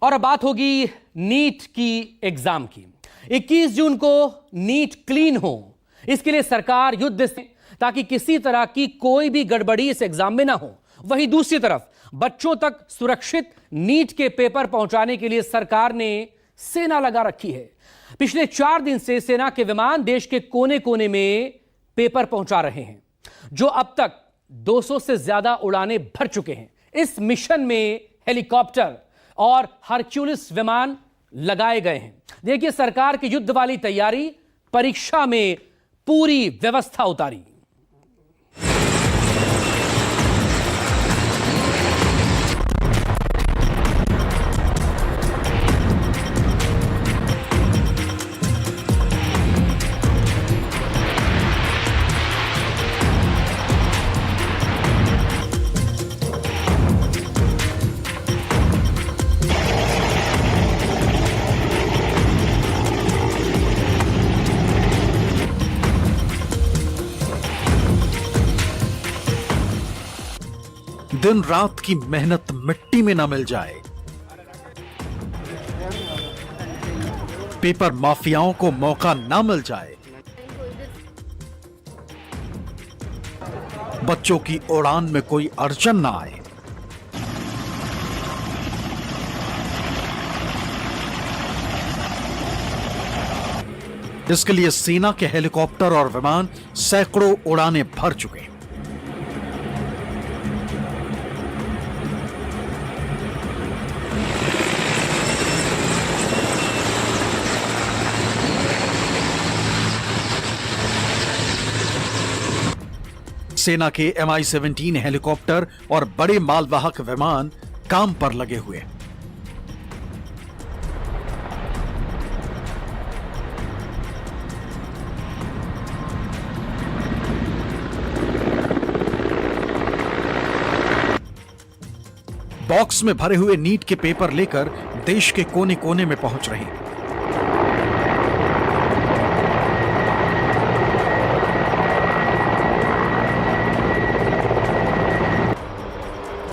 और अब बात होगी नीट की एग्जाम की। 21 जून को नीट क्लीन हो, इसके लिए सरकार युद्ध से, ताकि किसी तरह की कोई भी गड़बड़ी इस एग्जाम में ना हो। वहीं दूसरी तरफ बच्चों तक सुरक्षित नीट के पेपर पहुंचाने के लिए सरकार ने सेना लगा रखी है। पिछले 4 दिन से सेना के विमान देश के कोने कोने में पेपर पहुंचा रहे हैं, जो अब तक 200 से ज्यादा उड़ानें भर चुके हैं। इस मिशन में हेलीकॉप्टर और हरक्यूलिस विमान लगाए गए हैं। देखिए सरकार की युद्ध वाली तैयारी, परीक्षा में पूरी व्यवस्था उतारी। दिन रात की मेहनत मिट्टी में न मिल जाए, पेपर माफियाओं को मौका न मिल जाए, बच्चों की उड़ान में कोई अड़चन न आए। इसके लिए सेना के हेलीकॉप्टर और विमान सैकड़ों उड़ानें भर चुके हैं। सेना के MI-17 हेलीकॉप्टर और बड़े मालवाहक विमान काम पर लगे हुए हैं। बॉक्स में भरे हुए नीट के पेपर लेकर देश के कोने कोने में पहुंच रहे हैं।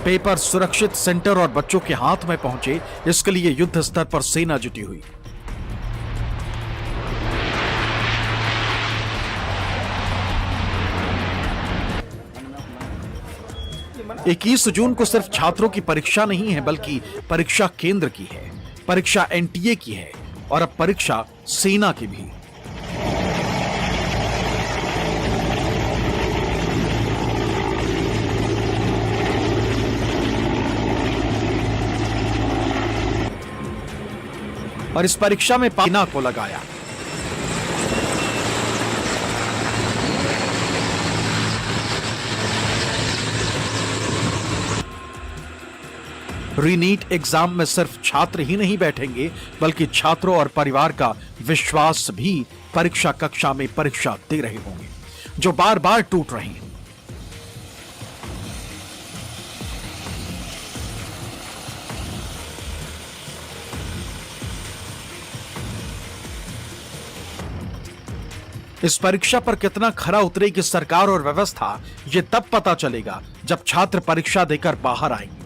पेपर सुरक्षित सेंटर और बच्चों के हाथ में पहुंचे, इसके लिए युद्ध स्तर पर सेना जुटी हुई। इक्कीस जून को सिर्फ छात्रों की परीक्षा नहीं है, बल्कि परीक्षा केंद्र की है, परीक्षा NTA की है और अब परीक्षा सेना की भी। और इस परीक्षा में सेना को लगाया। रीनीट एग्जाम में सिर्फ छात्र ही नहीं बैठेंगे, बल्कि छात्रों और परिवार का विश्वास भी परीक्षा कक्षा में परीक्षा दे रहे होंगे, जो बार बार टूट रहे हैं। इस परीक्षा पर कितना खरा उतरेगी सरकार और व्यवस्था, ये तब पता चलेगा जब छात्र परीक्षा देकर बाहर आएंगे।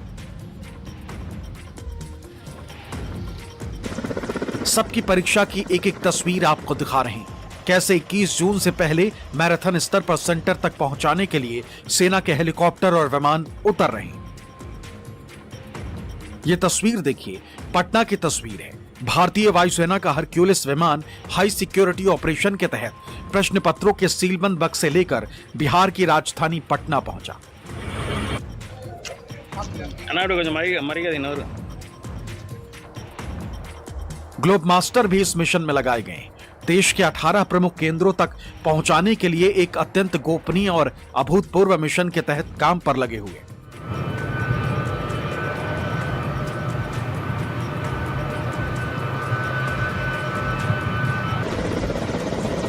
सबकी परीक्षा की एक एक तस्वीर आपको दिखा रहे हैं। कैसे 21 जून से पहले मैराथन स्तर पर सेंटर तक पहुंचाने के लिए सेना के हेलीकॉप्टर और विमान उतर रहे हैं। ये तस्वीर देखिए, पटना की तस्वीर है। भारतीय वायुसेना का हरक्यूलिस विमान हाई सिक्योरिटी ऑपरेशन के तहत प्रश्न पत्रों के सीलबंद बक्से लेकर बिहार की राजधानी पटना पहुंचा। ग्लोब मास्टर भी इस मिशन में लगाए गए। देश के 18 प्रमुख केंद्रों तक पहुंचाने के लिए एक अत्यंत गोपनीय और अभूतपूर्व मिशन के तहत काम पर लगे हुए।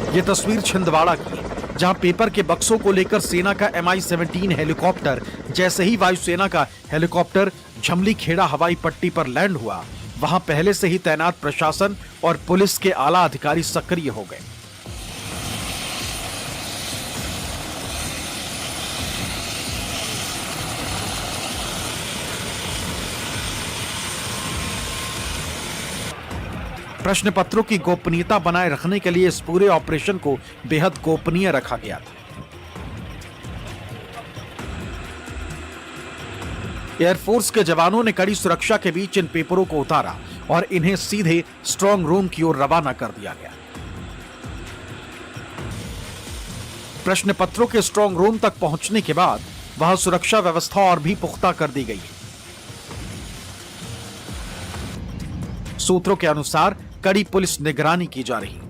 यह तस्वीर छिंदवाड़ा की है, जहां पेपर के बक्सों को लेकर सेना का MI-17 हेलीकॉप्टर जैसे ही वायुसेना का हेलीकॉप्टर झमली खेड़ा हवाई पट्टी पर लैंड हुआ, वहां पहले से ही तैनात प्रशासन और पुलिस के आला अधिकारी सक्रिय हो गए। प्रश्न पत्रों की गोपनीयता बनाए रखने के लिए इस पूरे ऑपरेशन को बेहद गोपनीय रखा गया था। एयरफोर्स के जवानों ने कड़ी सुरक्षा के बीच इन पेपरों को उतारा और इन्हें सीधे स्ट्रांग रूम की ओर रवाना कर दिया गया। प्रश्न पत्रों के स्ट्रांग रूम तक पहुंचने के बाद वहां सुरक्षा व्यवस्था और भी पुख्ता कर दी गई है। सूत्रों के अनुसार कड़ी पुलिस निगरानी की जा रही है।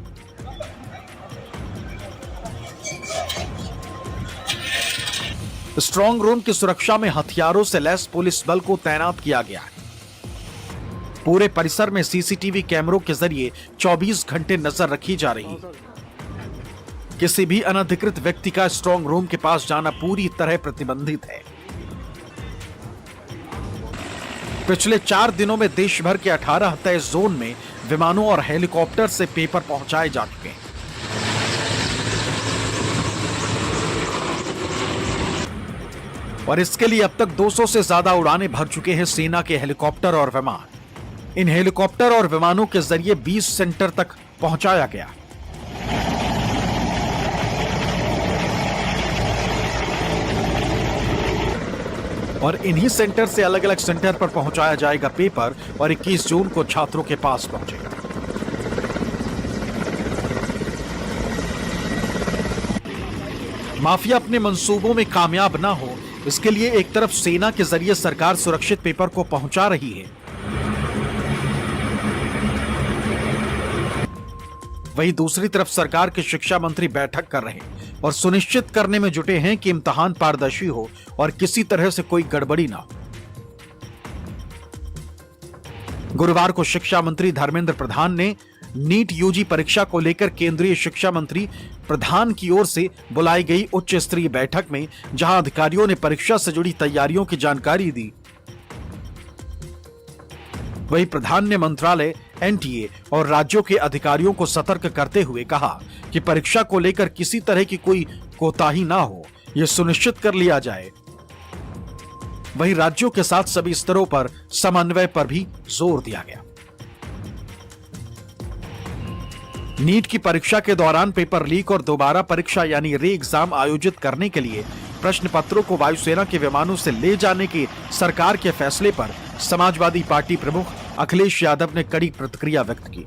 स्ट्रांग रूम की सुरक्षा में हथियारों से लैस पुलिस बल को तैनात किया गया है। पूरे परिसर में सीसीटीवी कैमरों के जरिए 24 घंटे नजर रखी जा रही है। किसी भी अनधिकृत व्यक्ति का स्ट्रांग रूम के पास जाना पूरी तरह प्रतिबंधित है। पिछले 4 दिनों में देश भर के 18 तय जोन में विमानों और हेलीकॉप्टर से पेपर पहुंचाए जा चुके हैं। और इसके लिए अब तक 200 से ज्यादा उड़ानें भर चुके हैं सेना के हेलीकॉप्टर और विमान। इन हेलीकॉप्टर और विमानों के जरिए 20 सेंटर तक पहुंचाया गया। और इन्हीं सेंटर से अलग अलग सेंटर पर पहुंचाया जाएगा पेपर और 21 जून को छात्रों के पास पहुंचेगा। माफिया अपने मंसूबों में कामयाब ना हो, इसके लिए एक तरफ सेना के जरिए सरकार सुरक्षित पेपर को पहुंचा रही है, वहीं दूसरी तरफ सरकार के शिक्षा मंत्री बैठक कर रहे हैं और सुनिश्चित करने में जुटे हैं कि इम्तिहान पारदर्शी हो और किसी तरह से कोई गड़बड़ी ना हो। गुरुवार को शिक्षा मंत्री धर्मेंद्र प्रधान ने नीट यूजी परीक्षा को लेकर केंद्रीय शिक्षा मंत्री प्रधान की ओर से बुलाई गई उच्च स्तरीय बैठक में जहां अधिकारियों ने परीक्षा से जुड़ी तैयारियों की जानकारी दी, वहीं प्रधान ने मंत्रालय, एनटीए और राज्यों के अधिकारियों को सतर्क करते हुए कहा कि परीक्षा को लेकर किसी तरह की कोई कोताही ना हो, यह सुनिश्चित कर लिया जाए। वहीं राज्यों के साथ सभी स्तरों पर समन्वय पर भी जोर दिया गया। नीट की परीक्षा के दौरान पेपर लीक और दोबारा परीक्षा यानी री एग्जाम आयोजित करने के लिए प्रश्न पत्रों को वायुसेना के विमानों से ले जाने के सरकार के फैसले पर समाजवादी पार्टी प्रमुख अखिलेश यादव ने कड़ी प्रतिक्रिया व्यक्त की।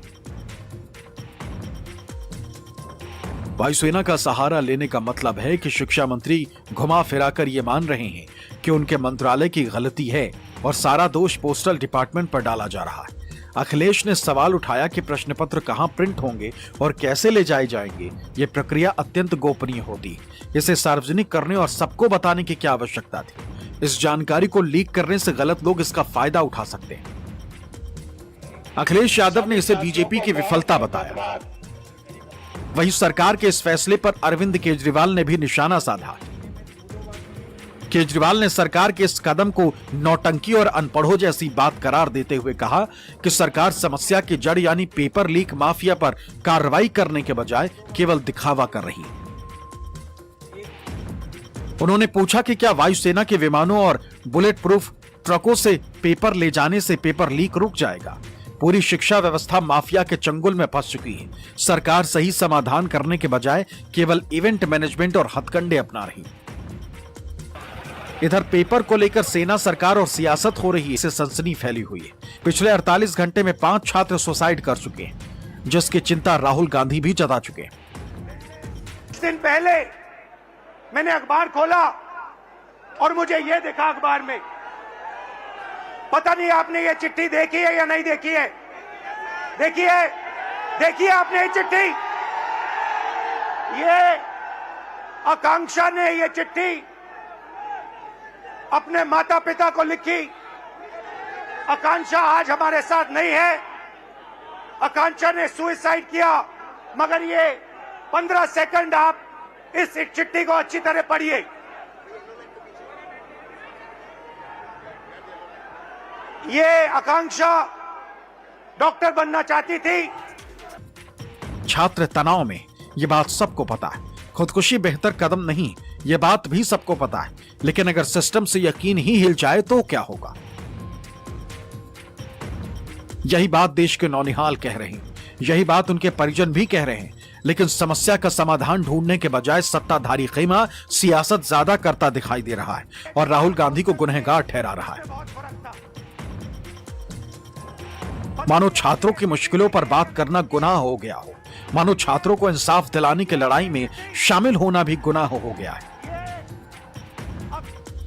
वायुसेना का सहारा लेने का मतलब है कि शिक्षा मंत्री घुमा फिराकर ये मान रहे हैं कि उनके मंत्रालय की गलती है और सारा दोष पोस्टल डिपार्टमेंट पर डाला जा रहा है। अखिलेश ने सवाल उठाया कि प्रश्न पत्र कहां प्रिंट होंगे और कैसे ले जाए जाएंगे। यह प्रक्रिया अत्यंत गोपनीय होती, इसे सार्वजनिक करने और सबको बताने की क्या आवश्यकता थी। इस जानकारी को लीक करने से गलत लोग इसका फायदा उठा सकते हैं। अखिलेश यादव ने इसे बीजेपी की विफलता बताया। वहीं सरकार के इस फैसले पर अरविंद केजरीवाल ने भी निशाना साधा। केजरीवाल ने सरकार के इस कदम को नौटंकी और अनपढ़ों जैसी बात करार देते हुए कहा कि सरकार समस्या की जड़ यानी पेपर लीक माफिया पर कार्रवाई करने के बजाय केवल दिखावा कर रही है। उन्होंने पूछा कि क्या वायुसेना के विमानों और बुलेट प्रूफ ट्रकों से पेपर ले जाने से पेपर लीक रुक जाएगा। पूरी शिक्षा व्यवस्था माफिया के चंगुल में फंस चुकी है। सरकार सही समाधान करने के बजाय केवल इवेंट मैनेजमेंट और हथकंडे अपना रही है। इधर पेपर को लेकर सेना, सरकार और सियासत हो रही है, इससे सनसनी फैली हुई है। पिछले 48 घंटे में 5 छात्र सुसाइड कर चुके हैं, जिसकी चिंता राहुल गांधी भी जता चुके हैं। कुछ दिन पहले मैंने अखबार खोला और मुझे यह देखा अखबार में, पता नहीं आपने ये चिट्ठी देखी है या नहीं देखी है। देखिए आपने ये चिट्ठी, ये आकांक्षा ने ये चिट्ठी अपने माता पिता को लिखी। आकांक्षा आज हमारे साथ नहीं है। आकांक्षा ने सुसाइड किया, मगर ये 15 सेकंड आप इस चिट्ठी को अच्छी तरह पढ़िए। ये आकांक्षा डॉक्टर बनना चाहती थी। छात्र तनाव में, ये बात सबको पता है। खुदकुशी बेहतर कदम नहीं, ये बात भी सबको पता है। लेकिन अगर सिस्टम से यकीन ही हिल जाए तो क्या होगा? यही बात देश के नौनिहाल कह रहे हैं। यही बात उनके परिजन भी कह रहे हैं, लेकिन समस्या का समाधान ढूंढने के बजाय सत्ताधारी खेमा सियासत ज्यादा करता दिखाई दे रहा है और राहुल गांधी को गुनहगार ठहरा रहा है। मानो छात्रों की मुश्किलों पर बात करना गुनाह हो गया हो, मानो छात्रों को इंसाफ दिलाने की लड़ाई में शामिल होना भी गुनाह हो गया है।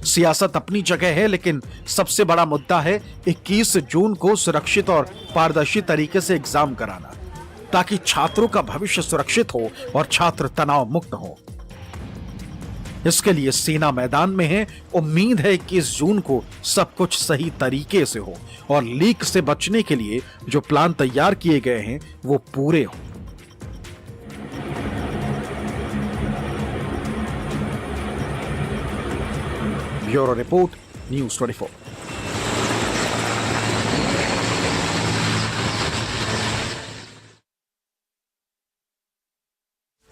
सियासत अपनी जगह है, लेकिन सबसे बड़ा मुद्दा है 21 जून को सुरक्षित और पारदर्शी तरीके से एग्जाम कराना, ताकि छात्रों का भविष्य सुरक्षित हो और छात्र तनाव मुक्त हो। इसके लिए सेना मैदान में है। उम्मीद है 21 जून को सब कुछ सही तरीके से हो और लीक से बचने के लिए जो प्लान तैयार किए गए हैं वो पूरे हों। Bureau report, news 24।